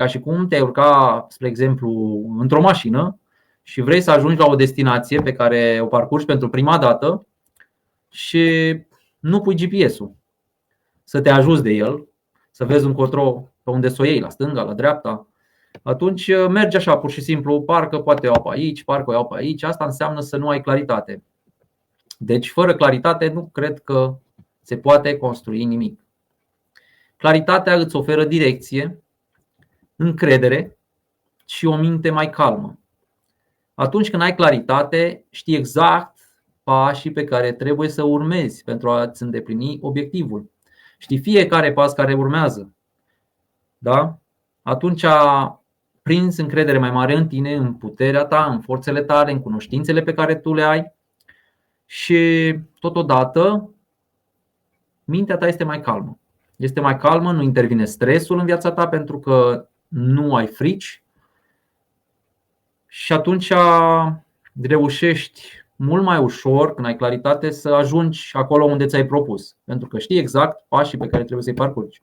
ca și cum te-ai urca, spre exemplu, într-o mașină și vrei să ajungi la o destinație pe care o parcurgi pentru prima dată și nu pui GPS-ul să te ajuți de el, să vezi încotro pe unde să o iei, la stânga, la dreapta. Atunci mergi așa, pur și simplu, parcă poate o iau pe aici, parcă o iau pe aici. Asta înseamnă să nu ai claritate. Deci fără claritate nu cred că se poate construi nimic. Claritatea îți oferă direcție, încredere și o minte mai calmă. Atunci când ai claritate, știi exact pașii pe care trebuie să urmezi pentru a-ți îndeplini obiectivul. Știi fiecare pas care urmează. Da? Atunci prinzi încredere mai mare în tine, în puterea ta, în forțele tale, în cunoștințele pe care tu le ai și totodată mintea ta este mai calmă. Este mai calmă, nu intervine stresul în viața ta pentru că nu ai frici și atunci reușești mult mai ușor, când ai claritate, să ajungi acolo unde ți-ai propus, pentru că știi exact pașii pe care trebuie să-i parcurgi.